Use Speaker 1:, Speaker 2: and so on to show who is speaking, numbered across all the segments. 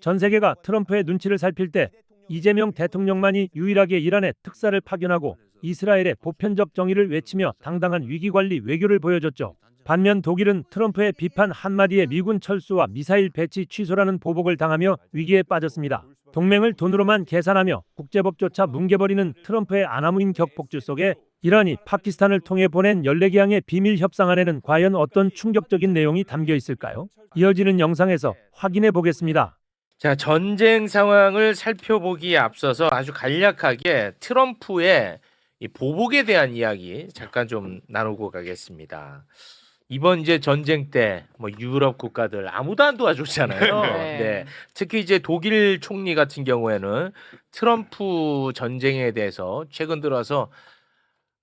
Speaker 1: 전 세계가 트럼프의 눈치를 살필 때 이재명 대통령만이 유일하게 이란에 특사를 파견하고 이스라엘의 보편적 정의를 외치며 당당한 위기관리 외교를 보여줬죠. 반면 독일은 트럼프의 비판 한마디에 미군 철수와 미사일 배치 취소라는 보복을 당하며 위기에 빠졌습니다. 동맹을 돈으로만 계산하며 국제법조차 뭉개버리는 트럼프의 아나무인 격폭주 속에 이란이 파키스탄을 통해 보낸 14개항의 비밀 협상안에는 과연 어떤 충격적인 내용이 담겨 있을까요? 이어지는 영상에서 확인해 보겠습니다.
Speaker 2: 자, 전쟁 상황을 살펴보기에 앞서서 아주 간략하게 트럼프의 이 보복에 대한 이야기 잠깐 좀 나누고 가겠습니다. 이번 이제 전쟁 때 뭐 유럽 국가들 아무도 안 도와줬잖아요.
Speaker 3: 네.
Speaker 2: 네. 특히 이제 독일 총리 같은 경우에는 트럼프 전쟁에 대해서 최근 들어서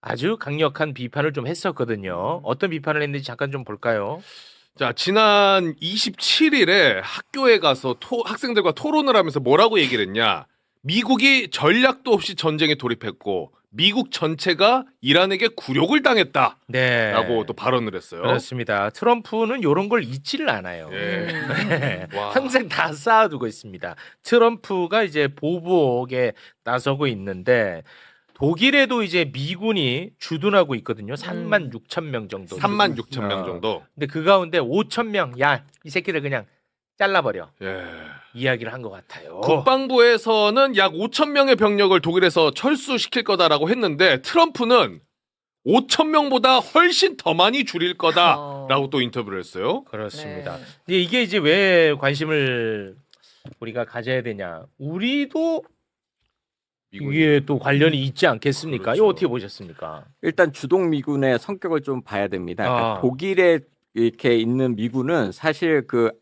Speaker 2: 아주 강력한 비판을 좀 했었거든요. 어떤 비판을 했는지 잠깐 좀 볼까요?
Speaker 4: 자, 지난 27일에 학교에 가서 학생들과 토론을 하면서 뭐라고 얘기를 했냐? 미국이 전략도 없이 전쟁에 돌입했고 미국 전체가 이란에게 굴욕을 당했다라고
Speaker 2: 네.
Speaker 4: 또 발언을 했어요.
Speaker 2: 그렇습니다. 트럼프는 이런 걸 잊지를 않아요.
Speaker 4: 예.
Speaker 2: 네.
Speaker 4: 와.
Speaker 2: 항상 다 쌓아두고 있습니다. 트럼프가 이제 보복에 나서고 있는데 독일에도 이제 미군이 주둔하고 있거든요. 3만 6천 명 정도.
Speaker 4: 3만 6천 명 정도.
Speaker 2: 근데 그 가운데 5천 명, 야, 이 새끼들 그냥 잘라버려.
Speaker 4: 예.
Speaker 2: 이야기를 한 것 같아요.
Speaker 4: 국방부에서는 약 5천 명의 병력을 독일에서 철수시킬 거다라고 했는데 트럼프는 5천 명보다 훨씬 더 많이 줄일 거다라고 또 인터뷰를 했어요.
Speaker 2: 그렇습니다.
Speaker 3: 네.
Speaker 2: 근데 이게 이제 왜 관심을 우리가 가져야 되냐? 우리도 이게 또 관련이 있지 않겠습니까?
Speaker 4: 그렇죠.
Speaker 2: 이거 어떻게 보셨습니까?
Speaker 5: 일단 주동 미군의 성격을 좀 봐야 됩니다. 그러니까 독일에 이렇게 있는 미군은 사실 그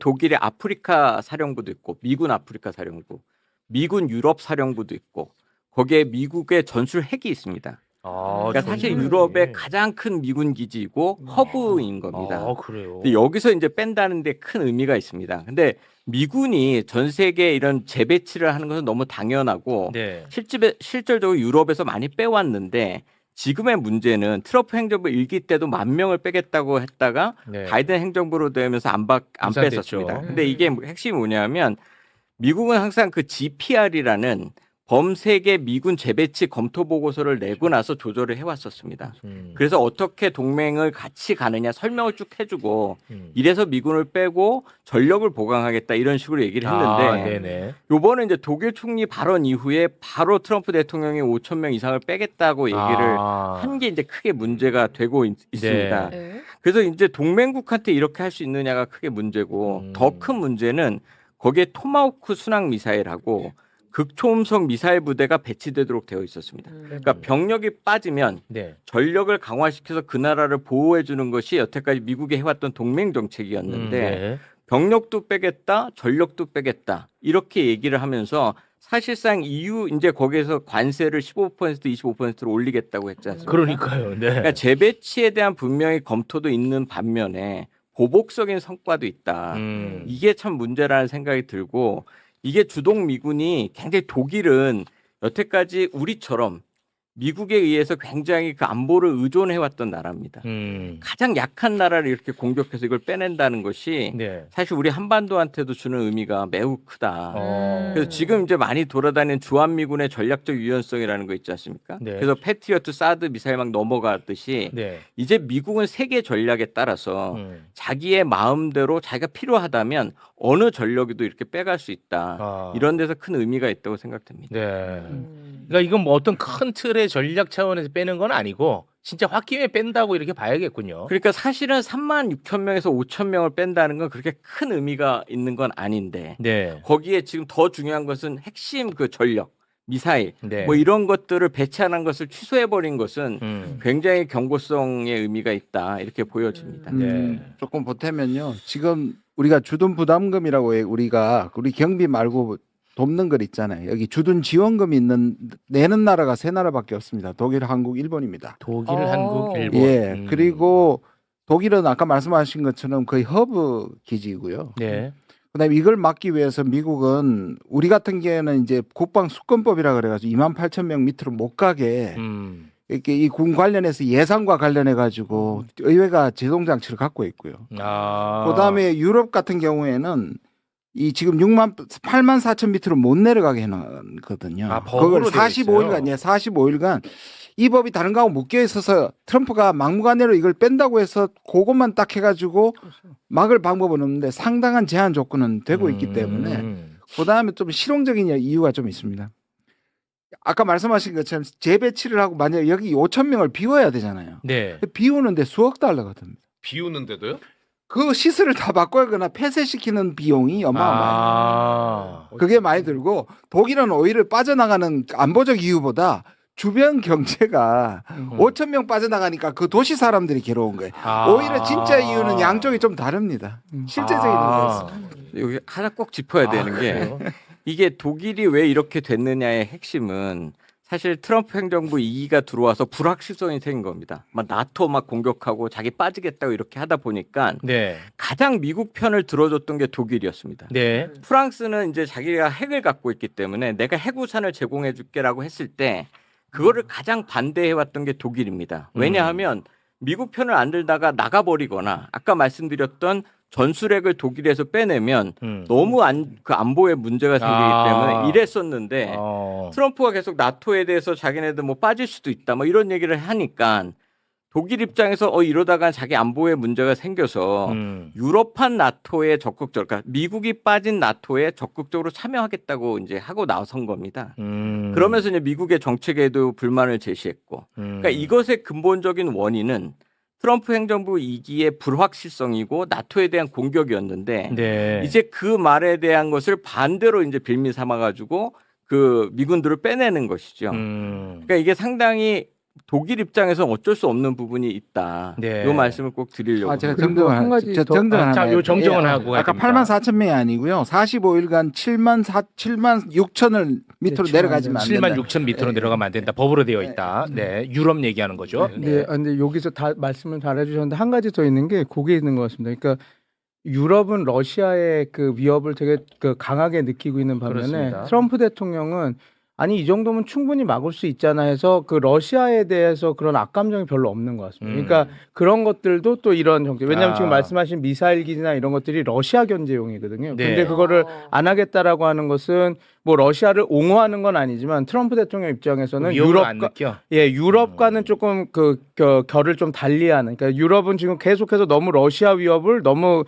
Speaker 5: 독일의 아프리카 사령부도 있고 미군 아프리카 사령부, 미군 유럽 사령부도 있고 거기에 미국의 전술 핵이 있습니다. 그러니까 사실 유럽의 가장 큰 미군 기지이고 허브인 겁니다.
Speaker 2: 그래요.
Speaker 5: 근데 여기서 이제 뺀다는 데 큰 의미가 있습니다. 근데 미군이 전 세계에 이런 재배치를 하는 것은 너무 당연하고
Speaker 2: 네.
Speaker 5: 실질적으로 유럽에서 많이 빼왔는데 지금의 문제는 트럼프 행정부 일기 때도 10,000명을 빼겠다고 했다가
Speaker 2: 네.
Speaker 5: 바이든 행정부로 되면서 안
Speaker 2: 무산됐죠.
Speaker 5: 뺐었습니다. 근데 이게 핵심이 뭐냐면 미국은 항상 그 GPR이라는 범세계 미군 재배치 검토 보고서를 내고 나서 조절을 해왔었습니다. 그래서 어떻게 동맹을 같이 가느냐 설명을 쭉 해주고 이래서 미군을 빼고 전력을 보강하겠다 이런 식으로 얘기를 했는데
Speaker 2: 네네.
Speaker 5: 요번에 이제 독일 총리 발언 이후에 바로 트럼프 대통령이 5천 명 이상을 빼겠다고 얘기를 한 게 이제 크게 문제가 되고 있습니다.
Speaker 3: 네.
Speaker 5: 그래서 이제 동맹국한테 이렇게 할 수 있느냐가 크게 문제고 더 큰 문제는 거기에 토마호크 순항 미사일하고 극초음속 미사일 부대가 배치되도록 되어 있었습니다. 그러니까 병력이 빠지면
Speaker 2: 네.
Speaker 5: 전력을 강화시켜서 그 나라를 보호해 주는 것이 여태까지 미국이 해왔던 동맹 정책이었는데
Speaker 2: 네.
Speaker 5: 병력도 빼겠다, 전력도 빼겠다 이렇게 얘기를 하면서 사실상 EU 이제 거기에서 관세를 15% 25%로 올리겠다고 했지 않습니까?
Speaker 2: 그러니까요. 네.
Speaker 5: 그러니까 재배치에 대한 분명히 검토도 있는 반면에 보복적인 성과도 있다. 이게 참 문제라는 생각이 들고 이게 주동 미군이 굉장히 독일은 여태까지 우리처럼 미국에 의해서 굉장히 그 안보를 의존해왔던 나라입니다. 가장 약한 나라를 이렇게 공격해서 이걸 빼낸다는 것이
Speaker 2: 네.
Speaker 5: 사실 우리 한반도한테도 주는 의미가 매우 크다.
Speaker 2: 어.
Speaker 5: 그래서 지금 이제 많이 돌아다니는 주한미군의 전략적 유연성이라는 거 있지 않습니까?
Speaker 2: 네.
Speaker 5: 그래서 패트리어트 사드 미사일 막 넘어가듯이
Speaker 2: 네.
Speaker 5: 이제 미국은 세계 전략에 따라서 자기의 마음대로 자기가 필요하다면 어느 전력에도 이렇게 빼갈 수 있다. 이런 데서 큰 의미가 있다고 생각됩니다.
Speaker 2: 네. 그러니까 이건 뭐 어떤 큰 틀의 전략 차원에서 빼는 건 아니고 진짜 홧김에 뺀다고 이렇게 봐야겠군요.
Speaker 5: 그러니까 사실은 36,000명에서 5,000명을 뺀다는 건 그렇게 큰 의미가 있는 건 아닌데
Speaker 2: 네.
Speaker 5: 거기에 지금 더 중요한 것은 핵심 그 전력, 미사일
Speaker 2: 네.
Speaker 5: 뭐 이런 것들을 배치하는 것을 취소해버린 것은 굉장히 경고성의 의미가 있다 이렇게 보여집니다.
Speaker 2: 네.
Speaker 6: 조금 보태면요. 지금 우리가 주둔 부담금이라고 우리 경비 말고 돕는 걸 있잖아요. 여기 주둔 지원금이 내는 나라가 세 나라밖에 없습니다. 독일, 한국, 일본입니다.
Speaker 2: 독일, 한국, 일본.
Speaker 6: 예. 그리고 독일은 아까 말씀하신 것처럼 거의 허브 기지이고요.
Speaker 2: 네.
Speaker 6: 그다음에 이걸 막기 위해서 미국은 우리 같은 경우에는 이제 국방 수권법이라 그래가지고 28,000명 밑으로 못 가게 이렇게 이 군 관련해서 예산과 관련해 가지고 의회가 제동 장치를 갖고 있고요. 그다음에 유럽 같은 경우에는 이 지금 8만 4천 밑으로 못 내려가게 해놨거든요.
Speaker 2: 아, 법으로
Speaker 6: 그걸
Speaker 2: 되어 있어요?
Speaker 6: 45일간 이 법이 다른 거하고 묶여 있어서 트럼프가 막무가내로 이걸 뺀다고 해서 그것만 딱 해가지고 막을 방법은 없는데 상당한 제한 조건은 되고 있기 때문에 그다음에 좀 실용적인 이유가 좀 있습니다. 아까 말씀하신 것처럼 재배치를 하고 만약에 여기 5천 명을 비워야 되잖아요.
Speaker 2: 네.
Speaker 6: 비우는데 수억 달러가 듭니다.
Speaker 4: 비우는데도요?
Speaker 6: 그 시설을 다 바꿔야거나 폐쇄시키는 비용이 어마어마해요. 그게 많이 들고 독일은 오히려 빠져나가는 안보적 이유보다 주변 경제가 5천 명 빠져나가니까 그 도시 사람들이 괴로운 거예요. 오히려 진짜 이유는 양쪽이 좀 다릅니다. 실제적인 이유가 있습니다.
Speaker 5: 여기 하나 꼭 짚어야 되는 게 이게 독일이 왜 이렇게 됐느냐의 핵심은 사실 트럼프 행정부 2기가 들어와서 불확실성이 생긴 겁니다. 막 나토 막 공격하고 자기 빠지겠다고 이렇게 하다 보니까
Speaker 2: 네.
Speaker 5: 가장 미국 편을 들어줬던 게 독일이었습니다.
Speaker 2: 네.
Speaker 5: 프랑스는 이제 자기가 핵을 갖고 있기 때문에 내가 핵우산을 제공해 줄게라고 했을 때 그거를 가장 반대해 왔던 게 독일입니다. 왜냐하면 미국 편을 안 들다가 나가버리거나 아까 말씀드렸던 전술핵을 독일에서 빼내면 너무 그 안보에 문제가 생기기 때문에 이랬었는데 트럼프가 계속 나토에 대해서 자기네들 뭐 빠질 수도 있다 뭐 이런 얘기를 하니까 독일 입장에서 이러다가 자기 안보에 문제가 생겨서 유럽판 나토에 적극적으로 그러니까 미국이 빠진 나토에 적극적으로 참여하겠다고 이제 하고 나선 겁니다. 그러면서 이제 미국의 정책에도 불만을 제시했고 그러니까 이것의 근본적인 원인은 트럼프 행정부 2기의 불확실성이고 나토에 대한 공격이었는데
Speaker 2: 네.
Speaker 5: 이제 그 말에 대한 것을 반대로 이제 빌미 삼아가지고 그 미군들을 빼내는 것이죠. 그러니까 이게 상당히 독일 입장에서 어쩔 수 없는 부분이 있다.
Speaker 2: 네.
Speaker 5: 이 말씀을 꼭 드리려고.
Speaker 6: 제가
Speaker 5: 합니다.
Speaker 6: 정정을 하나.
Speaker 2: 요 정정을 하고
Speaker 6: 아까
Speaker 2: 가야
Speaker 6: 8만 4천 명이 아니고요. 45일간 7만 6천을 밑으로 내려가지면 안 된다.
Speaker 2: 7만 6천 밑으로 내려가면 안 된다. 법으로 되어 있다. 네. 유럽 얘기하는 거죠.
Speaker 3: 네, 근데 여기서 다 말씀을 잘 해주셨는데 한 가지 더 있는 게 거기에 있는 것 같습니다. 그러니까 유럽은 러시아의 그 위협을 되게 그 강하게 느끼고 있는 반면에
Speaker 2: 그렇습니다.
Speaker 3: 트럼프 대통령은 아니 이 정도면 충분히 막을 수 있잖아 해서 그 러시아에 대해서 그런 악감정이 별로 없는 것 같습니다. 그러니까 그런 것들도 또 이런 형태. 왜냐하면 지금 말씀하신 미사일 기지나 이런 것들이 러시아 견제용이거든요.
Speaker 2: 네.
Speaker 3: 근데 그거를 안 하겠다라고 하는 것은 뭐 러시아를 옹호하는 건 아니지만 트럼프 대통령 입장에서는
Speaker 2: 위협을 안 느껴.
Speaker 3: 유럽과는 조금 결을 좀 달리하는. 그러니까 유럽은 지금 계속해서 너무 러시아 위협을 너무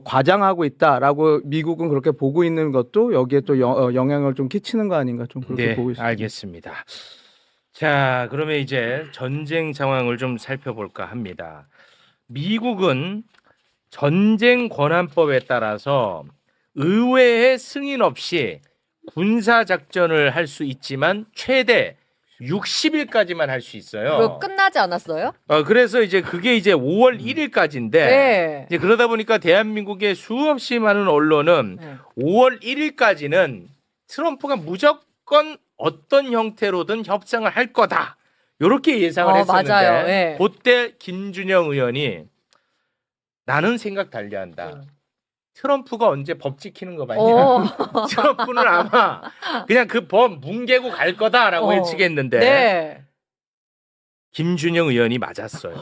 Speaker 3: 과장하고 있다라고 미국은 그렇게 보고 있는 것도 여기에 또 영향을 좀 끼치는 거 아닌가 좀 그렇게
Speaker 2: 네,
Speaker 3: 보고 있습니다.
Speaker 2: 알겠습니다. 자, 그러면 이제 전쟁 상황을 좀 살펴볼까 합니다. 미국은 전쟁 권한법에 따라서 의회의 승인 없이 군사 작전을 할 수 있지만 최대 60일까지만 할 수 있어요.
Speaker 7: 그거 끝나지 않았어요?
Speaker 2: 그래서 이제 그게 이제 5월 1일까지인데
Speaker 7: 네.
Speaker 2: 이제 그러다 보니까 대한민국의 수없이 많은 언론은
Speaker 7: 네.
Speaker 2: 5월 1일까지는 트럼프가 무조건 어떤 형태로든 협상을 할 거다. 이렇게 예상을 했었는데
Speaker 7: 맞아요. 네.
Speaker 2: 그때 김준영 의원이 나는 생각 달리한다. 트럼프가 언제 법 지키는 거 봤냐? 트럼프는 아마 그냥 그 법 뭉개고 갈 거다라고 예측했는데
Speaker 7: 네.
Speaker 2: 김준영 의원이 맞았어요.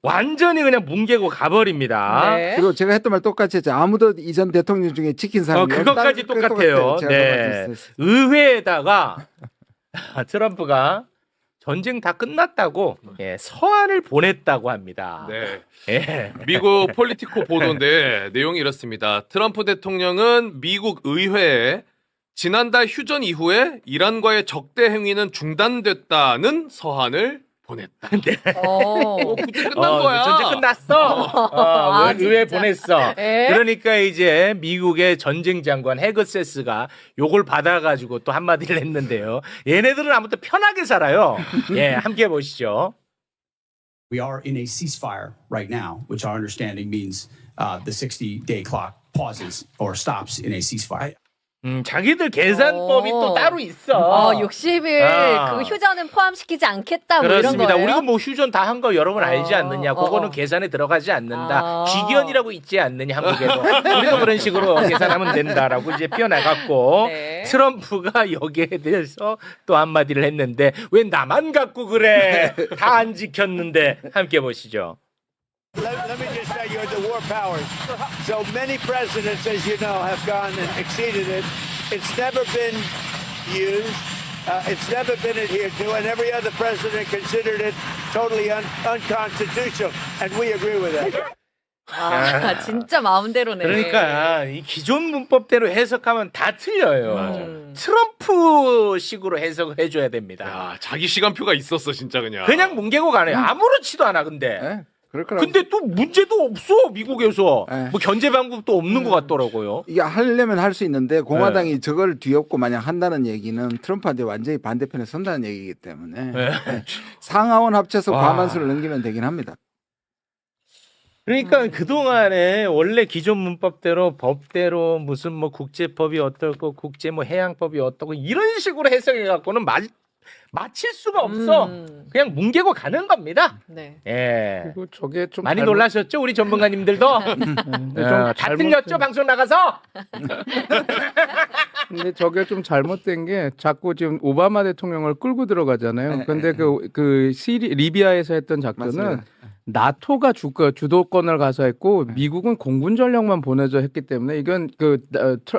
Speaker 2: 완전히 그냥 뭉개고 가버립니다.
Speaker 7: 네.
Speaker 6: 그리고 제가 했던 말 똑같이 했죠. 아무도 이전 대통령 중에 지킨 사람이
Speaker 2: 그것까지
Speaker 6: 없다.
Speaker 2: 똑같아요.
Speaker 6: 제가
Speaker 2: 네.
Speaker 6: 똑같았어요.
Speaker 2: 의회에다가 트럼프가 전쟁 다 끝났다고 서한을 보냈다고 합니다.
Speaker 4: 네.
Speaker 2: 예.
Speaker 4: 미국 폴리티코 보도인데 내용이 이렇습니다. 트럼프 대통령은 미국 의회에 지난달 휴전 이후에 이란과의 적대 행위는 중단됐다는 서한을 보냈다. 그때 끝난 거야.
Speaker 2: 전쟁 끝났어. 의회
Speaker 7: 진짜.
Speaker 2: 보냈어.
Speaker 7: 예?
Speaker 2: 그러니까 이제 미국의 전쟁 장관 헤그세스가 요걸 받아가지고 또 한마디를 했는데요. 얘네들은 아무튼 편하게 살아요. 예, 함께 보시죠.
Speaker 8: We are in a ceasefire right now, which our understanding means the 60-day clock pauses or stops in a ceasefire.
Speaker 2: 자기들 계산법이 또 따로 있어.
Speaker 7: 60일 그 휴전은 포함시키지 않겠다 뭐
Speaker 2: 그렇습니다.
Speaker 7: 이런 거예요?
Speaker 2: 우리가 뭐 휴전 다 한 거 여러분 알지 않느냐? 그거는
Speaker 7: 어.
Speaker 2: 계산에 들어가지 않는다. 귀견이라고 있지 않느냐 한국에도. 우리도 그런 식으로 계산하면 된다라고 이제 표현해갖고
Speaker 7: 네.
Speaker 2: 트럼프가 여기에 대해서 또 한마디를 했는데 왜 나만 갖고 그래? 다 안 지켰는데 함께 보시죠.
Speaker 9: Let me just say you're the war powers. So many presidents, as you know, have gone and exceeded it. It's never been used. It's never been adhered to, and every other president considered it totally unconstitutional, and we agree with that.
Speaker 7: 아, 진짜 마음대로네.
Speaker 2: 그러니까 이 기존 문법대로 해석하면 다 틀려요.
Speaker 7: 음.
Speaker 2: 트럼프식으로 해석해 줘야 됩니다.
Speaker 4: 야, 자기 시간표가 있었어 진짜 그냥.
Speaker 2: 그냥 뭉개고 가네. 아무렇지도 않아 근데.
Speaker 3: 네, 그럴 거라고.
Speaker 2: 근데 또 문제도 없어 미국에서.
Speaker 3: 네.
Speaker 2: 뭐 견제 방법도 없는 것 같더라고요.
Speaker 6: 이게 하려면 할 수 있는데 공화당이 저걸 뒤엎고 만약 한다는 얘기는 트럼프한테 완전히 반대편에 선다는 얘기이기 때문에
Speaker 2: 네.
Speaker 6: 상하원 합쳐서
Speaker 2: 와.
Speaker 6: 과반수를 넘기면 되긴 합니다.
Speaker 2: 그러니까 그동안에 원래 기존 문법대로 법대로 무슨 뭐 국제법이 어떻고 국제 뭐 해양법이 어떻고 이런 식으로 해석해 갖고는 맞힐 수가 없어. 그냥 뭉개고 가는 겁니다.
Speaker 7: 네.
Speaker 2: 예.
Speaker 3: 그리고 저게 좀
Speaker 2: 많이
Speaker 3: 잘못-
Speaker 2: 놀라셨죠 우리 전문가님들도.
Speaker 3: 근데
Speaker 2: 다 틀렸죠 방송 나가서.
Speaker 3: 근데 저게 좀 잘못된 게 자꾸 지금 오바마 대통령을 끌고 들어가잖아요. 근데 그 리비아에서 했던 작전은
Speaker 6: 맞습니다.
Speaker 3: 나토가 주도권을 가서 했고 미국은 공군 전력만 보내줘 했기 때문에 이건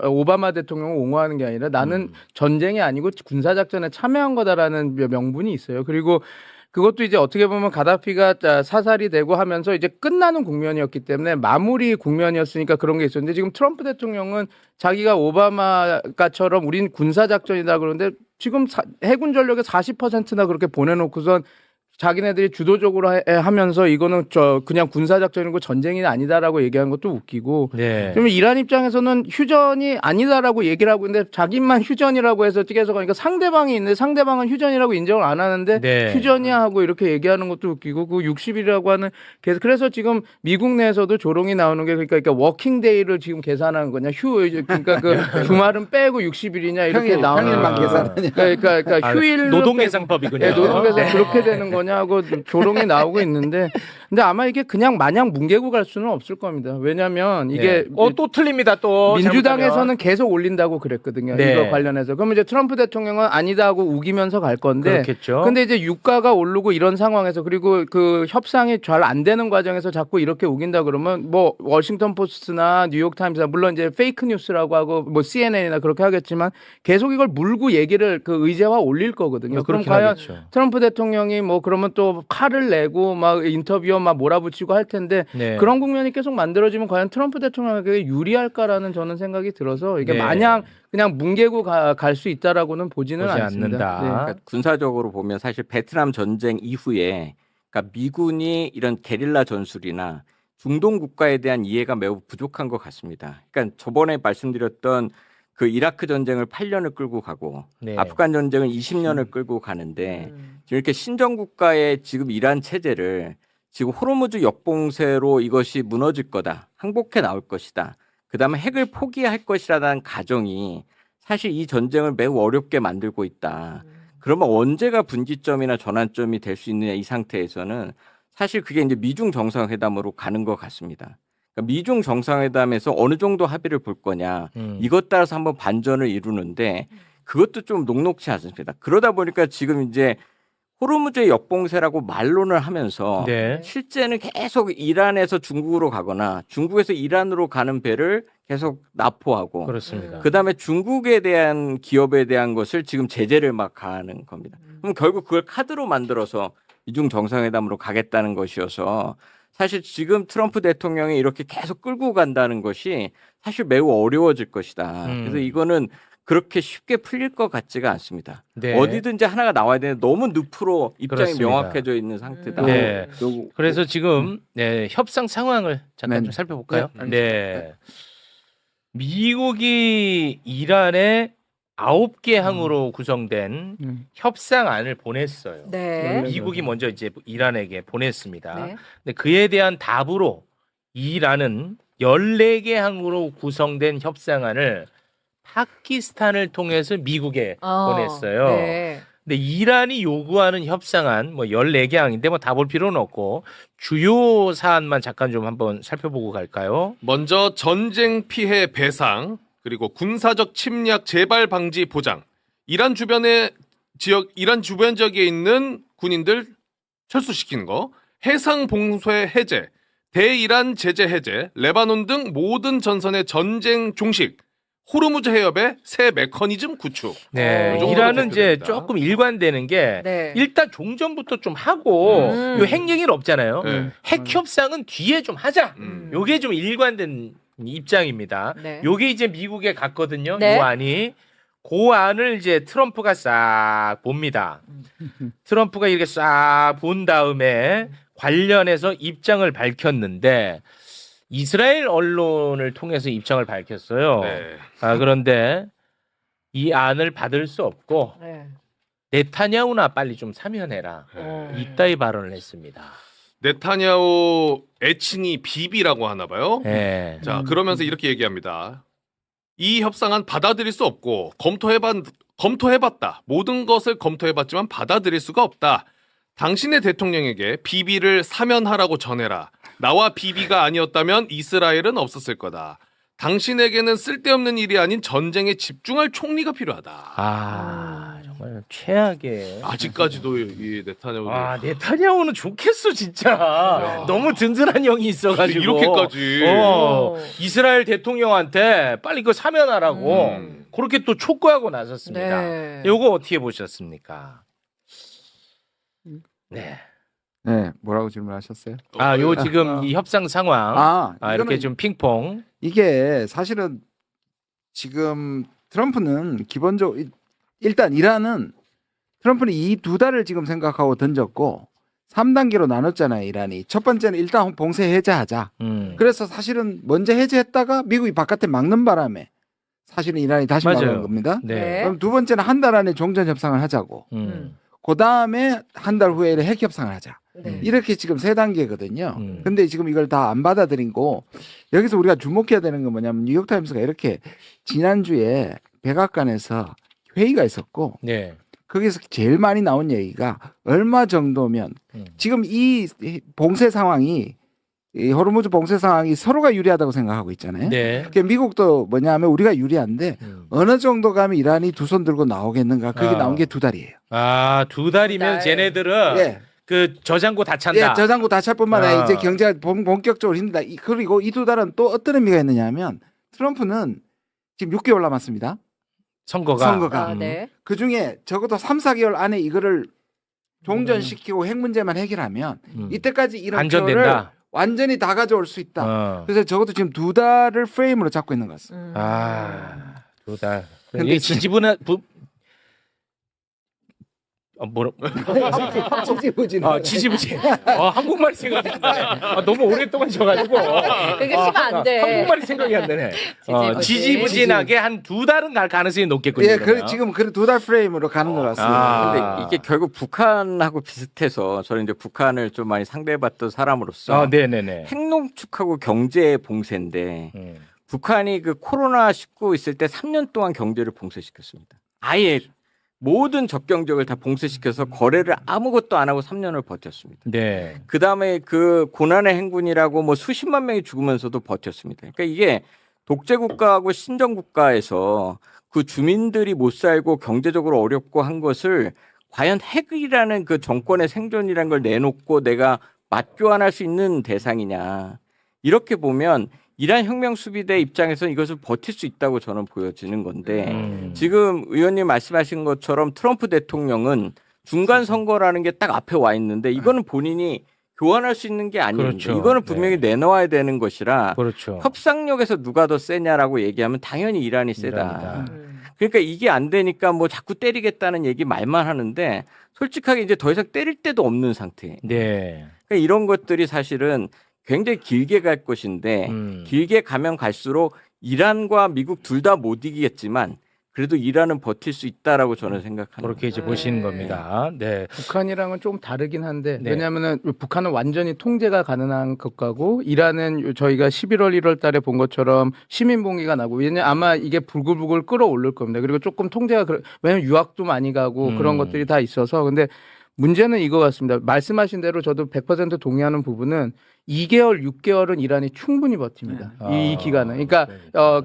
Speaker 3: 오바마 대통령을 옹호하는 게 아니라 나는 전쟁이 아니고 군사 작전에 참여한 거다라는 명분이 있어요. 그리고 그것도 이제 어떻게 보면 가다피가 사살이 되고 하면서 이제 끝나는 국면이었기 때문에 마무리 국면이었으니까 그런 게 있었는데 지금 트럼프 대통령은 자기가 오바마가처럼 우린 군사 작전이다 그러는데 지금 해군 전력의 40%나 그렇게 보내놓고선 자기네들이 주도적으로 하면서 이거는 그냥 군사작전이고 전쟁이 아니다라고 얘기하는 것도 웃기고.
Speaker 2: 네.
Speaker 3: 그러면 이란 입장에서는 휴전이 아니다라고 얘기를 하고 있는데 자기만 휴전이라고 해서 찍어서 가니까 상대방이 있는데 상대방은 휴전이라고 인정을 안 하는데
Speaker 2: 네.
Speaker 3: 휴전이야 하고 이렇게 얘기하는 것도 웃기고 그 60일이라고 하는 그래서 지금 미국 내에서도 조롱이 나오는 게 그러니까 워킹데이를 지금 계산하는 거냐 그러니까 그 주말은 빼고 60일이냐 이렇게 나오는
Speaker 6: 평일만
Speaker 3: 거예요.
Speaker 6: 계산하냐.
Speaker 3: 그러니까 휴일
Speaker 2: 노동계상법이군요.
Speaker 3: 네, 노동계상 그렇게 되는 거냐고 조롱이 나오고 있는데 근데 아마 이게 그냥 마냥 뭉개고 갈 수는 없을 겁니다. 왜냐하면 이게
Speaker 2: 또 틀립니다. 또
Speaker 3: 민주당에서는
Speaker 2: 잘못하면.
Speaker 3: 계속 올린다고 그랬거든요.
Speaker 2: 네.
Speaker 3: 이거 관련해서. 그러면 이제 트럼프 대통령은 아니다 하고 우기면서 갈 건데.
Speaker 2: 그렇겠죠.
Speaker 3: 근데 이제 유가가 오르고 이런 상황에서 그리고 그 협상이 잘 안 되는 과정에서 자꾸 이렇게 우긴다 그러면 뭐 워싱턴 포스트나 뉴욕 타임스나 물론 이제 페이크 뉴스라고 하고 뭐 CNN이나 그렇게 하겠지만 계속 이걸 물고 얘기를 그 의제화 올릴 거거든요. 그럼
Speaker 2: 그렇긴
Speaker 3: 과연
Speaker 2: 하겠죠.
Speaker 3: 트럼프 대통령이 뭐 그러면 또 칼을 내고 막 인터뷰어 막 몰아붙이고 할 텐데
Speaker 2: 네.
Speaker 3: 그런 국면이 계속 만들어지면 과연 트럼프 대통령에게 유리할까라는 저는 생각이 들어서 이게
Speaker 2: 네.
Speaker 3: 마냥 그냥 뭉개고 갈 수 있다라고는 보지는
Speaker 2: 보지
Speaker 3: 않습니다.
Speaker 2: 않는다.
Speaker 3: 네.
Speaker 5: 그러니까 군사적으로 보면 사실 베트남 전쟁 이후에 그러니까 미군이 이런 게릴라 전술이나 중동 국가에 대한 이해가 매우 부족한 것 같습니다. 그러니까 저번에 말씀드렸던 그 이라크 전쟁을 8년을 끌고 가고
Speaker 2: 네.
Speaker 5: 아프간 전쟁을 20년을 끌고 가는데 지금 이렇게 신정 국가의 지금 이란 체제를 지금 호르무즈 역봉쇄로 이것이 무너질 거다. 항복해 나올 것이다. 그다음에 핵을 포기할 것이라는 가정이 사실 이 전쟁을 매우 어렵게 만들고 있다. 그러면 언제가 분기점이나 전환점이 될 수 있느냐 이 상태에서는 사실 그게 이제 미중 정상회담으로 가는 것 같습니다. 그러니까 미중 정상회담에서 어느 정도 합의를 볼 거냐 이것 따라서 한번 반전을 이루는데 그것도 좀 녹록치 않습니다. 그러다 보니까 지금 이제 호르무즈 역봉쇄라고 말론을 하면서
Speaker 2: 네.
Speaker 5: 실제는 계속 이란에서 중국으로 가거나 중국에서 이란으로 가는 배를 계속 납포하고
Speaker 2: 그렇습니다.
Speaker 5: 그다음에 중국에 대한 기업에 대한 것을 지금 제재를 막 가하는 겁니다. 그럼 결국 그걸 카드로 만들어서 미중 정상회담으로 가겠다는 것이어서 사실 지금 트럼프 대통령이 이렇게 계속 끌고 간다는 것이 사실 매우 어려워질 것이다. 그래서 이거는 그렇게 쉽게 풀릴 것 같지가 않습니다.
Speaker 2: 네.
Speaker 5: 어디든지 하나가 나와야 되는데 너무 늪으로 입장이
Speaker 2: 그렇습니다.
Speaker 5: 명확해져 있는 상태다.
Speaker 2: 네. 그래서 지금 네, 협상 상황을 잠깐 좀 살펴볼까요? 네. 미국이 이란에 9개 항으로 구성된 협상안을 보냈어요.
Speaker 7: 네.
Speaker 2: 미국이 먼저 이제 이란에게 보냈습니다.
Speaker 7: 네.
Speaker 2: 근데 그에 대한 답으로 이란은 14개 항으로 구성된 협상안을 파키스탄을 통해서 미국에 보냈어요.
Speaker 7: 네.
Speaker 2: 근데 이란이 요구하는 협상안 뭐 14개 항인데 뭐 다 볼 필요는 없고 주요 사안만 잠깐 좀 한번 살펴보고 갈까요?
Speaker 4: 먼저 전쟁 피해 배상, 그리고 군사적 침략 재발 방지 보장, 이란 주변 지역에 있는 군인들 철수시키는 거, 해상 봉쇄 해제, 대이란 제재 해제, 레바논 등 모든 전선의 전쟁 종식, 호르무즈 해협의 새 메커니즘 구축.
Speaker 2: 네,
Speaker 4: 이 정도로
Speaker 2: 이란은 이제
Speaker 4: 대표됩니다.
Speaker 2: 조금 일관되는 게
Speaker 7: 네.
Speaker 2: 일단 종전부터 좀 하고 요 핵 얘기는 없잖아요.
Speaker 4: 네.
Speaker 2: 핵 협상은 뒤에 좀 하자. 요게 좀 일관된 입장입니다.
Speaker 7: 네.
Speaker 2: 요게 이제 미국에 갔거든요.
Speaker 7: 네.
Speaker 2: 요 안이. 그 안을 이제 트럼프가 싹 봅니다. 트럼프가 이렇게 싹 본 다음에 관련해서 입장을 밝혔는데 이스라엘 언론을 통해서 입장을 밝혔어요.
Speaker 4: 네.
Speaker 2: 그런데 이 안을 받을 수 없고
Speaker 7: 네.
Speaker 2: 네타냐후나 빨리 좀 사면해라. 이따위 발언을 했습니다.
Speaker 4: 네타냐후 애칭이 비비라고 하나 봐요.
Speaker 2: 네.
Speaker 4: 자, 그러면서 이렇게 얘기합니다. 이 협상안 받아들일 수 없고 검토해봤다. 모든 것을 검토해봤지만 받아들일 수가 없다. 당신의 대통령에게 비비를 사면하라고 전해라. 나와 비비가 아니었다면 이스라엘은 없었을 거다. 당신에게는 쓸데없는 일이 아닌 전쟁에 집중할 총리가 필요하다.
Speaker 2: 정말 최악의.
Speaker 4: 아직까지도 이 네타냐후
Speaker 2: 네타냐후는 좋겠어 진짜. 너무 든든한 형이 있어가지고
Speaker 4: 이렇게까지.
Speaker 2: 이스라엘 대통령한테 빨리 그거 사면하라고 그렇게 또 촉구하고 나섰습니다.
Speaker 7: 네.
Speaker 2: 요거 어떻게 보셨습니까? 네.
Speaker 6: 네, 뭐라고 질문하셨어요?
Speaker 2: 요 지금 이 협상 상황 이렇게
Speaker 6: 이거는
Speaker 2: 좀 핑퐁.
Speaker 6: 이게 사실은 지금 트럼프는 기본적으로 일단 이란은 트럼프는 이 두 달을 지금 생각하고 던졌고 3단계로 나눴잖아요. 이란이. 첫 번째는 일단 봉쇄 해제하자. 그래서 사실은 먼저 해제했다가 미국이 바깥에 막는 바람에 사실은 이란이 다시
Speaker 2: 맞아요.
Speaker 6: 막은 겁니다.
Speaker 7: 네.
Speaker 6: 그럼 두 번째는 한 달 안에 종전 협상을 하자고. 그 다음에 한 달 후에 핵 협상을 하자.
Speaker 7: 네.
Speaker 6: 이렇게 지금 세 단계거든요. 근데 지금 이걸 다 안 받아들이고 여기서 우리가 주목해야 되는 건 뭐냐면 뉴욕타임스가 이렇게 지난주에 백악관에서 회의가 있었고
Speaker 2: 네.
Speaker 6: 거기서 제일 많이 나온 얘기가 얼마 정도면 지금 이 봉쇄 상황이 이 호르무즈 봉쇄 상황이 서로가 유리하다고 생각하고 있잖아요.
Speaker 2: 네.
Speaker 6: 그러니까 미국도 뭐냐면 우리가 유리한데 어느 정도 가면 이란이 두 손 들고 나오겠는가 그게 나온 게 두 달이에요.
Speaker 2: 2달이면
Speaker 7: 두 달.
Speaker 2: 쟤네들은
Speaker 6: 예.
Speaker 2: 그 저장고 다 찬다.
Speaker 6: 예, 저장고 다 찰 뿐만 아니라
Speaker 2: 아.
Speaker 6: 이제 경제가 본격적으로 힘들다. 그리고 이 두 달은 또 어떤 의미가 있느냐면 트럼프는 지금 6개월 남았습니다.
Speaker 2: 선거가.
Speaker 7: 네.
Speaker 6: 그중에 적어도 3, 4개월 안에 이거를 종전시키고 핵 문제만 해결하면 이때까지 이런 표를
Speaker 2: 안전된다.
Speaker 6: 완전히 다 가져올 수 있다. 그래서 적어도 지금 두 달을 프레임으로 잡고 있는 것 같습니다.
Speaker 2: 2달.
Speaker 6: 근데
Speaker 2: 근데 지지분은 지지부진. 한국말이 생각이 안 나네. 너무 오랫동안 져가지고.
Speaker 7: 그게 쉬면 안 돼.
Speaker 2: 한국말이 생각이 안 나네.
Speaker 7: 지지부진.
Speaker 2: 지지부진하게 한 2달은 갈 가능성이 높겠군요.
Speaker 6: 예,
Speaker 2: 그러면.
Speaker 6: 지금 두 달 프레임으로 가는 것 같습니다.
Speaker 5: 근데 이게 결국 북한하고 비슷해서 저는 이제 북한을 좀 많이 상대해봤던 사람으로서
Speaker 2: 네네네.
Speaker 5: 핵농축하고 경제 봉쇄인데 북한이 그 코로나19 있을 때 3년 동안 경제를 봉쇄시켰습니다. 아예 모든 적경지역을 다 봉쇄시켜서 거래를 아무것도 안 하고 3년을 버텼습니다.
Speaker 2: 네.
Speaker 5: 그 다음에 그 고난의 행군이라고 뭐 수십만 명이 죽으면서도 버텼습니다. 그러니까 이게 독재국가하고 신정국가에서 그 주민들이 못 살고 경제적으로 어렵고 한 것을 과연 핵이라는 그 정권의 생존이라는 걸 내놓고 내가 맞교환할 수 있는 대상이냐. 이렇게 보면 이란 혁명수비대 입장에서는 이것을 버틸 수 있다고 저는 보여지는 건데 지금 의원님 말씀하신 것처럼 트럼프 대통령은 중간 선거라는 게 딱 앞에 와 있는데 이거는 본인이 교환할 수 있는 게 아닙니다.
Speaker 2: 그렇죠.
Speaker 5: 이거는 분명히 내놓아야 되는 것이라
Speaker 2: 그렇죠.
Speaker 5: 협상력에서 누가 더 세냐라고 얘기하면 당연히 이란이 세다.
Speaker 2: 이란이다.
Speaker 5: 그러니까 이게 안 되니까 뭐 자꾸 때리겠다는 얘기 말만 하는데 솔직하게 이제 더 이상 때릴 데도 없는 상태.
Speaker 2: 네.
Speaker 5: 그러니까 이런 것들이 사실은 굉장히 길게 갈 것인데 길게 가면 갈수록 이란과 미국 둘 다 못 이기겠지만 그래도 이란은 버틸 수 있다라고 저는 생각합니다.
Speaker 2: 그렇게 이제 보시는 겁니다. 네.
Speaker 3: 북한이랑은 좀 다르긴 한데
Speaker 2: 네.
Speaker 3: 왜냐하면은 북한은 완전히 통제가 가능한 것과고 이란은 저희가 11월 1월 달에 본 것처럼 시민 봉기가 나고 왜냐면 아마 이게 불글불글 끌어올릴 겁니다. 그리고 조금 통제가 왜냐면 유학도 많이 가고 그런 것들이 다 있어서 근데 문제는 이거 같습니다. 말씀하신 대로 저도 100% 동의하는 부분은 2개월, 6개월은 이란이 충분히 버팁니다. 이 기간은. 그러니까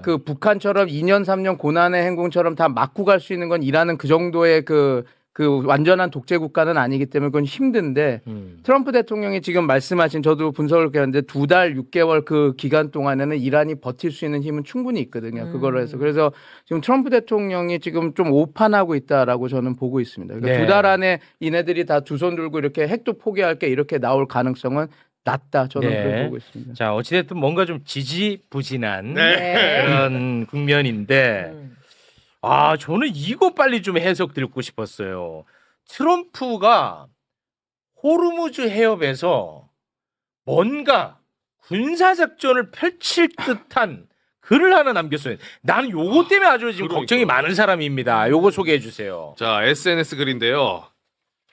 Speaker 3: 그 북한처럼 2년, 3년 고난의 행군처럼 다 맞고 갈 수 있는 건 이란은 그 정도의 그 그 완전한 독재 국가는 아니기 때문에 그건 힘든데 트럼프 대통령이 지금 말씀하신 저도 분석을 이렇게 하는데 2달 6개월 그 기간 동안에는 이란이 버틸 수 있는 힘은 충분히 있거든요. 그걸로 해서 그래서 지금 트럼프 대통령이 지금 좀 오판하고 있다라고 저는 보고 있습니다. 그러니까
Speaker 2: 네.
Speaker 3: 2달 안에 이네들이 다 두 손 들고 이렇게 핵도 포기할 게 이렇게 나올 가능성은 낮다. 저는
Speaker 2: 네.
Speaker 3: 그렇게 보고 있습니다.
Speaker 2: 자, 어찌됐든 뭔가 좀 지지부진한
Speaker 7: 네.
Speaker 2: 그런 국면인데, 저는 이거 빨리 좀 해석 듣고 싶었어요. 트럼프가 호르무즈 해협에서 뭔가 군사작전을 펼칠 듯한 글을 하나 남겼어요. 나는 요거 때문에 아주 지금 걱정이 많은 사람입니다. 요거 소개해 주세요.
Speaker 4: 자, SNS 글인데요.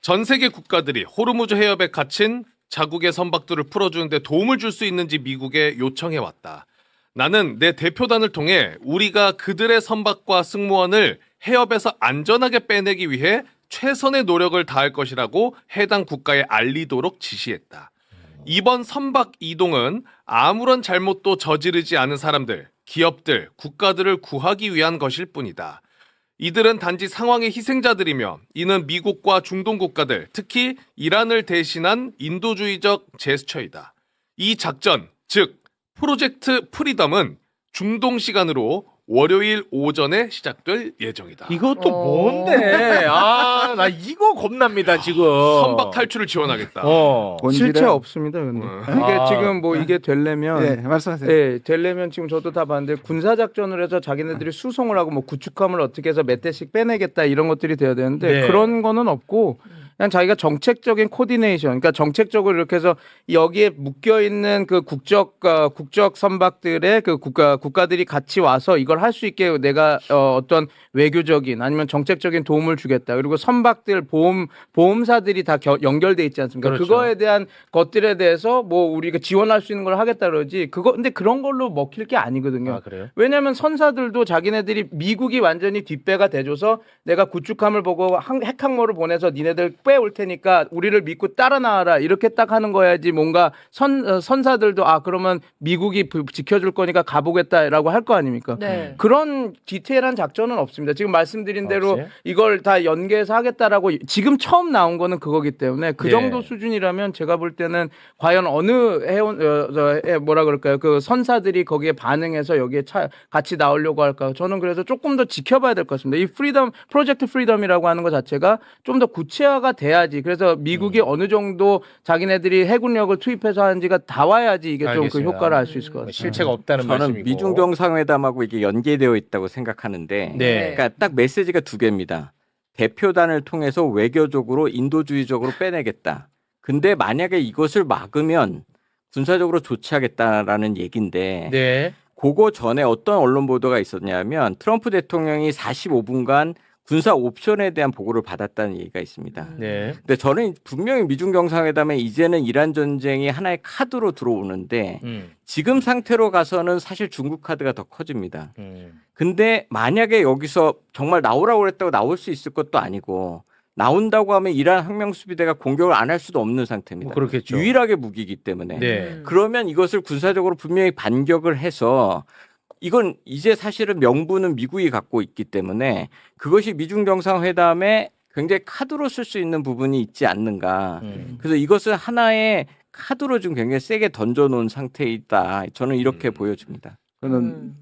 Speaker 4: 전 세계 국가들이 호르무즈 해협에 갇힌 자국의 선박들을 풀어주는데 도움을 줄 수 있는지 미국에 요청해왔다. 나는 내 대표단을 통해 우리가 그들의 선박과 승무원을 해협에서 안전하게 빼내기 위해 최선의 노력을 다할 것이라고 해당 국가에 알리도록 지시했다. 이번 선박 이동은 아무런 잘못도 저지르지 않은 사람들, 기업들, 국가들을 구하기 위한 것일 뿐이다. 이들은 단지 상황의 희생자들이며 이는 미국과 중동 국가들, 특히 이란을 대신한 인도주의적 제스처이다. 이 작전, 즉 프로젝트 프리덤은 중동 시간으로 월요일 오전에 시작될 예정이다.
Speaker 2: 이것도 뭔데? 나 이거 겁납니다, 지금.
Speaker 4: 선박 탈출을 지원하겠다.
Speaker 3: 실체 없습니다. 근데 이게 지금 뭐 이게 되려면
Speaker 6: 네, 말씀하세요.
Speaker 3: 네, 되려면 지금 저도 다 봤는데 군사 작전을 해서 자기네들이 수송을 하고 뭐 구축함을 어떻게 해서 몇 대씩 빼내겠다 이런 것들이 돼야 되는데
Speaker 2: 네.
Speaker 3: 그런 거는 없고 그냥 자기가 정책적인 코디네이션, 그러니까 정책적으로 이렇게 해서 여기에 묶여 있는 그 국적 선박들의 그 국가들이 같이 와서 이걸 할 수 있게 내가 어떤 외교적인 아니면 정책적인 도움을 주겠다. 그리고 선박들 보험사들이 다 연결돼 있지 않습니까?
Speaker 2: 그렇죠.
Speaker 3: 그거에 대한 것들에 대해서 뭐 우리가 지원할 수 있는 걸 하겠다 그러지. 근데 그런 걸로 먹힐 게 아니거든요.
Speaker 2: 아, 그래요?
Speaker 3: 왜냐하면 선사들도 자기네들이 미국이 완전히 뒷배가 돼줘서 내가 구축함을 보고 핵항모를 보내서 니네들 빼올 테니까 우리를 믿고 따라 나와라 이렇게 딱 하는 거야지. 뭔가 선사들도 그러면 미국이 지켜줄 거니까 가보겠다라고 할 거 아닙니까?
Speaker 7: 네.
Speaker 3: 그런 디테일한 작전은 없습니다. 지금 말씀드린 대로
Speaker 2: 없어요?
Speaker 3: 이걸 다 연계해서 하겠다라고 지금 처음 나온 거는 그거기 때문에 그
Speaker 2: 네.
Speaker 3: 정도 수준이라면 제가 볼 때는 과연 어느 뭐라 그럴까요? 그 선사들이 거기에 반응해서 여기에 같이 나오려고 할까? 저는 그래서 조금 더 지켜봐야 될 것 같습니다. 이 프로젝트 프리덤이라고 하는 것 자체가 좀 더 구체화가 돼야지. 그래서 미국이 어느 정도 자기네들이 해군력을 투입해서 하는지가 다 와야지 이게 좀 그
Speaker 2: 알겠습니다.
Speaker 3: 효과를 알 수 있을 것 같습니다.
Speaker 2: 실체가 없다는
Speaker 5: 저는
Speaker 2: 말씀이고.
Speaker 5: 미중 정상회담하고 이게 연계되어 있다고 생각하는데,
Speaker 2: 네.
Speaker 5: 그러니까 딱 메시지가 두 개입니다. 대표단을 통해서 외교적으로 인도주의적으로 빼내겠다. 근데 만약에 이것을 막으면 군사적으로 조치하겠다라는 얘기인데,
Speaker 2: 네.
Speaker 5: 그거 전에 어떤 언론 보도가 있었냐면 트럼프 대통령이 45분간 군사 옵션에 대한 보고를 받았다는 얘기가 있습니다.
Speaker 2: 네.
Speaker 5: 근데 저는 분명히 미중 정상회담에 이제는 이란 전쟁이 하나의 카드로 들어오는데 지금 상태로 가서는 사실 중국 카드가 더 커집니다. 근데 만약에 여기서 정말 나오라고 그랬다고 나올 수 있을 것도 아니고 나온다고 하면 이란 혁명수비대가 공격을 안 할 수도 없는 상태입니다.
Speaker 2: 뭐 그렇겠죠.
Speaker 5: 유일하게 무기이기 때문에.
Speaker 2: 네.
Speaker 5: 그러면 이것을 군사적으로 분명히 반격을 해서 이건 이제 사실은 명분은 미국이 갖고 있기 때문에 그것이 미중 정상회담에 굉장히 카드로 쓸 수 있는 부분이 있지 않는가. 그래서 이것을 하나의 카드로 좀 굉장히 세게 던져놓은 상태이다. 저는 이렇게 보여집니다.
Speaker 6: 저는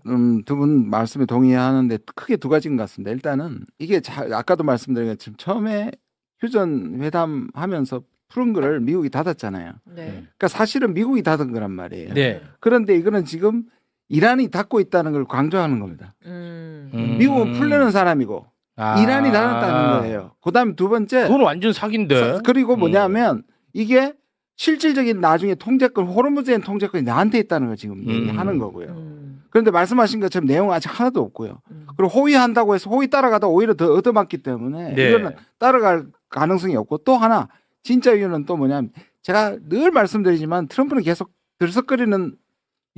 Speaker 6: 두 분 말씀에 동의하는데 크게 두 가지인 것 같습니다. 일단은 이게 아까도 말씀드린 것처럼 처음에 휴전 회담 하면서 푸른 거를 미국이 닫았잖아요.
Speaker 7: 네.
Speaker 6: 그러니까 사실은 미국이 닫은 거란 말이에요.
Speaker 2: 네.
Speaker 6: 그런데 이거는 지금 이란이 닫고 있다는 걸 강조하는 겁니다. 미국은 풀려는 사람이고 이란이 닫았다는 거예요. 그다음에 두 번째
Speaker 2: 그건 완전 사기인데.
Speaker 6: 그리고 뭐냐면 이게 실질적인 나중에 통제권 호르무즈의 통제권이 나한테 있다는 걸 지금 얘기하는 거고요. 그런데 말씀하신 것처럼 내용은 아직 하나도 없고요. 그리고 호위한다고 해서 호위 따라가다 오히려 더 얻어맞기 때문에
Speaker 2: 네.
Speaker 6: 이거는 따라갈 가능성이 없고 또 하나 진짜 이유는 또 뭐냐면 제가 늘 말씀드리지만 트럼프는 계속 들썩거리는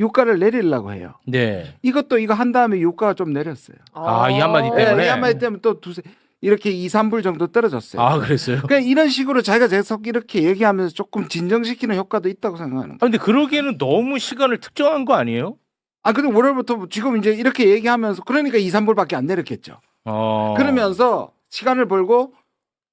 Speaker 6: 유가를 내리려고 해요.
Speaker 2: 네.
Speaker 6: 이거 한 다음에 유가가 좀 내렸어요.
Speaker 2: 이 한마디 때문에.
Speaker 6: 이 한마디 때문에 또 이렇게 2, 3불 정도 떨어졌어요.
Speaker 2: 그랬어요?
Speaker 6: 그러니까 이런 식으로 자기가 계속 이렇게 얘기하면서 조금 진정시키는 효과도 있다고 생각하는 거예요.
Speaker 2: 근데 그러기에는 너무 시간을 특정한 거 아니에요?
Speaker 6: 근데 월요일부터 지금 이제 이렇게 얘기하면서 그러니까 2, 3불밖에 안 내렸겠죠. 그러면서 시간을 벌고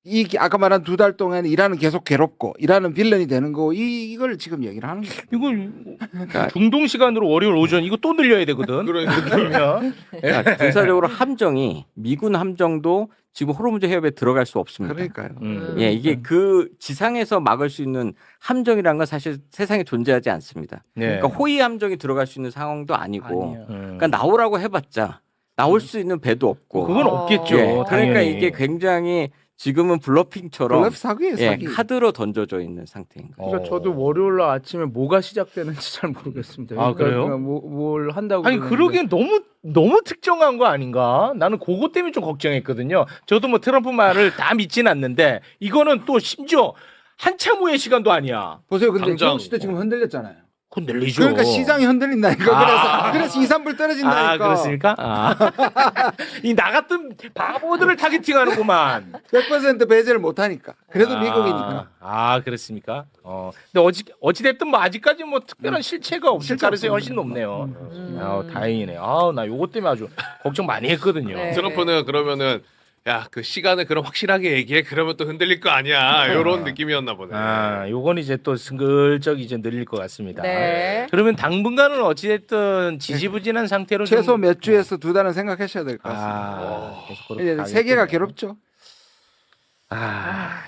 Speaker 6: 이 아까 말한 2달 동안 이란은 계속 괴롭고 이란은 빌런이 되는 거고 이걸 지금 얘기를 하는 거예요.
Speaker 2: 이거 중동 시간으로 월요일 오전 이거 또 늘려야 되거든. 그러면
Speaker 5: 그러니까 군사적으로 함정이 미군 함정도 지금 호르무즈 해협에 들어갈 수 없습니다.
Speaker 6: 그러니까요.
Speaker 5: 예, 이게 그 지상에서 막을 수 있는 함정이라는 건 사실 세상에 존재하지 않습니다.
Speaker 2: 네.
Speaker 5: 그러니까 호위 함정이 들어갈 수 있는 상황도 아니고,
Speaker 3: 아니에요.
Speaker 5: 그러니까 나오라고 해봤자 나올 수 있는 배도 없고.
Speaker 2: 그건 없겠죠.
Speaker 5: 예, 그러니까
Speaker 2: 당연히.
Speaker 5: 이게 굉장히 지금은 블러핑처럼
Speaker 6: 블러프 사기예요,
Speaker 5: 예,
Speaker 6: 사기.
Speaker 5: 카드로 던져져 있는 상태인 거죠.
Speaker 3: 그러니까 저도 월요일 날 아침에 뭐가 시작되는지 잘 모르겠습니다.
Speaker 2: 아, 그래요?
Speaker 3: 그러니까 뭘 한다고
Speaker 2: 아니
Speaker 3: 그러는데.
Speaker 2: 그러기엔 너무 특정한 거 아닌가? 나는 그거 때문에 좀 걱정했거든요. 저도 뭐 트럼프 말을 다 믿진 않는데 이거는 또 심지어 한참 후의 시간도 아니야.
Speaker 6: 보세요. 근데
Speaker 4: 당장-
Speaker 6: 주영 씨도 지금 흔들렸잖아요.
Speaker 2: 그건 늘리죠.
Speaker 6: 그러니까 시장이 흔들린다니까. 그래서 2, 3불 떨어진다니까.
Speaker 2: 아 그렇습니까? 이 나 같은 바보들을 타겟팅하는구만.
Speaker 6: 100% 배제를 못 하니까. 그래도 미국이니까.
Speaker 2: 아 그렇습니까? 근데 어찌 됐든 뭐 아직까지 뭐 특별한 실체가 없을 가능성이 훨씬 높네요. 다행이네. 나 요거 때문에 아주 걱정 많이 했거든요.
Speaker 7: 네.
Speaker 4: 트럼프는 그러면은 야, 그 시간을 그럼 확실하게 얘기해. 그러면 또 흔들릴 거 아니야. 이런 느낌이었나 보네.
Speaker 2: 요건 이제 또 승글적 이제 늘릴 것 같습니다.
Speaker 7: 네.
Speaker 2: 그러면 당분간은 어찌됐든 지지부진한 상태로
Speaker 6: 최소
Speaker 2: 좀-
Speaker 6: 몇 주에서 2달은 생각하셔야 될 것 같습니다.
Speaker 2: 계속 그렇게
Speaker 6: 이제
Speaker 2: 가겠군요.
Speaker 6: 세계가 괴롭죠.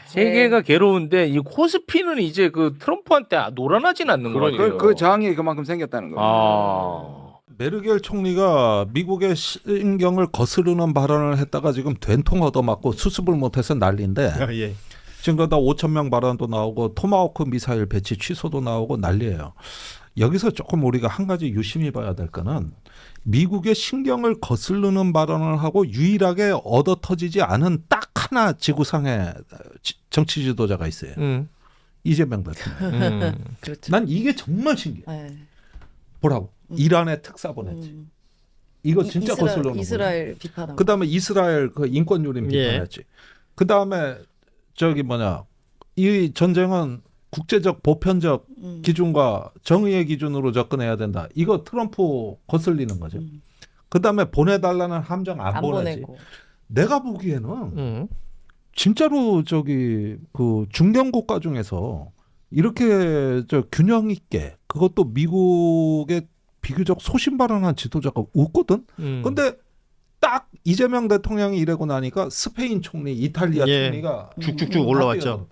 Speaker 2: 세계가 괴로운데 이 코스피는 이제 그 트럼프한테 놀아나진 않는 거예요.
Speaker 6: 그 저항이 그만큼 생겼다는 거예요.
Speaker 10: 메르겔 총리가 미국의 신경을 거스르는 발언을 했다가 지금 된통 얻어맞고 수습을 못해서 난리인데
Speaker 11: 예.
Speaker 10: 지금 그러다 5천 명 발언도 나오고 토마호크 미사일 배치 취소도 나오고 난리예요. 여기서 조금 우리가 한 가지 유심히 봐야 될 거는 미국의 신경을 거스르는 발언을 하고 유일하게 얻어터지지 않은 딱 하나 지구상에 정치 지도자가 있어요. 이재명 대통령.
Speaker 11: 그렇죠.
Speaker 10: 난 이게 정말 신기해.
Speaker 11: 네.
Speaker 10: 보라고. 이란에 특사 보냈지. 이거 진짜 거슬러.
Speaker 11: 이스라엘 비판하고.
Speaker 10: 그다음에 이스라엘 그 인권 유린 비판했지. 그다음에 저기 뭐냐 이 전쟁은 국제적 보편적 기준과 정의의 기준으로 접근해야 된다. 이거 트럼프 거슬리는 거죠. 그다음에 보내달라는 함정 안 보내지.
Speaker 11: 보내고.
Speaker 10: 내가 보기에는 진짜로 저기 그 중견 국가 중에서 이렇게 저 균형 있게 그것도 미국의 비교적 소신발언한 지도자가 없거든. 근데 딱 이재명 대통령이 이러고 나니까 스페인 총리, 이탈리아 총리가
Speaker 11: 쭉쭉쭉 올라왔죠.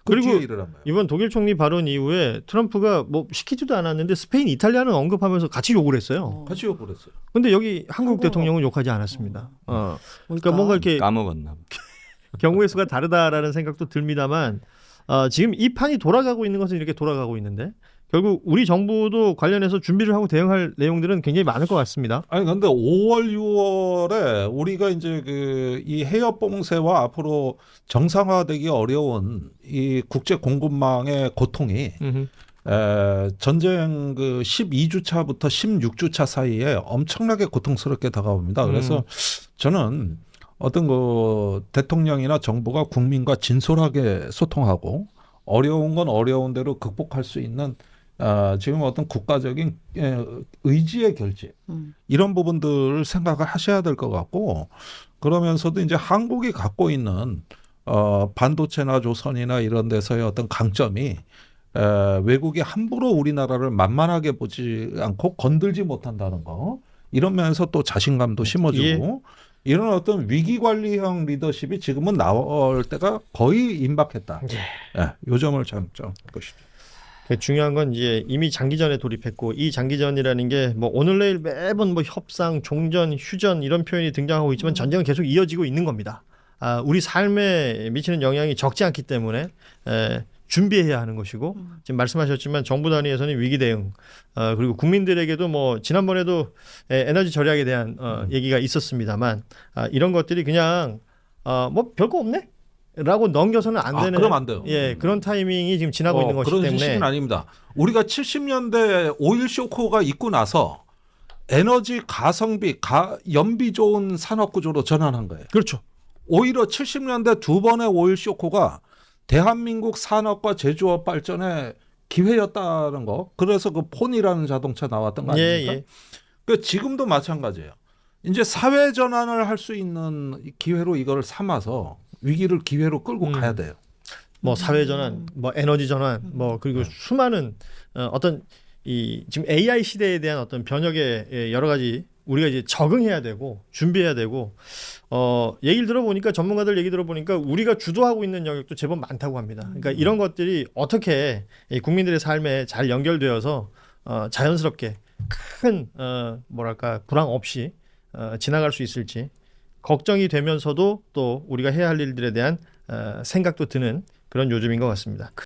Speaker 11: 그리고 이번 독일 총리 발언 이후에 트럼프가 뭐 시키지도 않았는데 스페인, 이탈리아는 언급하면서 같이 욕을 했어요.
Speaker 10: 같이 욕을 했어요.
Speaker 11: 근데 여기 한국 대통령은 욕하지 않았습니다. 그러니까 뭔가 이렇게
Speaker 5: 까먹었나.
Speaker 11: 경우의 수가 다르다라는 생각도 듭니다만 지금 이 판이 돌아가고 있는 것은 이렇게 돌아가고 있는데 결국 우리 정부도 관련해서 준비를 하고 대응할 내용들은 굉장히 많을 것 같습니다.
Speaker 10: 아니 근데 5월, 6월에 우리가 이제 그 이 해협 봉쇄와 앞으로 정상화되기 어려운 이 국제 공급망의 고통이 전쟁 그 12주차부터 16주차 사이에 엄청나게 고통스럽게 다가옵니다. 그래서 저는 어떤 그 대통령이나 정부가 국민과 진솔하게 소통하고 어려운 건 어려운 대로 극복할 수 있는 지금 어떤 국가적인 의지의 결집 이런 부분들을 생각을 하셔야 될 것 같고 그러면서도 이제 한국이 갖고 있는 반도체나 조선이나 이런 데서의 어떤 강점이 외국이 함부로 우리나라를 만만하게 보지 않고 건들지 못한다는 거 이런 면에서 또 자신감도 심어주고 이런 어떤 위기관리형 리더십이 지금은 나올 때가 거의 임박했다. 요 점을 좀 보시죠.
Speaker 11: 중요한 건 이제 이미 장기전에 돌입했고 이 장기전이라는 게 뭐 오늘 내일 매번 뭐 협상, 종전, 휴전 이런 표현이 등장하고 있지만 전쟁은 계속 이어지고 있는 겁니다. 우리 삶에 미치는 영향이 적지 않기 때문에 준비해야 하는 것이고 지금 말씀하셨지만 정부 단위에서는 위기 대응 그리고 국민들에게도 뭐 지난번에도 에너지 절약에 대한 얘기가 있었습니다만 이런 것들이 그냥 뭐 별거 없네? 라고 넘겨서는 안 되는
Speaker 10: 그럼 안 돼요.
Speaker 11: 그런 타이밍이 지금 지나고 있는 것이기
Speaker 10: 그런
Speaker 11: 때문에
Speaker 10: 시기는 아닙니다. 우리가 70년대 오일 쇼크가 있고 나서 에너지 가성비, 연비 좋은 산업 구조로 전환한 거예요.
Speaker 11: 그렇죠.
Speaker 10: 오히려 70년대 두 번의 오일 쇼크가 대한민국 산업과 제조업 발전의 기회였다는 거. 그래서 그 폰이라는 자동차 나왔던 거 아닙니까? 그 지금도 마찬가지예요. 이제 사회 전환을 할 수 있는 기회로 이걸 삼아서 위기를 기회로 끌고 가야 돼요.
Speaker 11: 뭐 사회 전환, 뭐 에너지 전환, 뭐 그리고 수많은 어떤 이 지금 AI 시대에 대한 어떤 변혁의 여러 가지 우리가 이제 적응해야 되고 준비해야 되고 얘기를 들어보니까 전문가들 얘기 들어보니까 우리가 주도하고 있는 영역도 제법 많다고 합니다. 그러니까 이런 것들이 어떻게 이 국민들의 삶에 잘 연결되어서 자연스럽게 큰 뭐랄까 불황 없이 지나갈 수 있을지 걱정이 되면서도 또 우리가 해야 할 일들에 대한 생각도 드는 그런 요즘인 것 같습니다.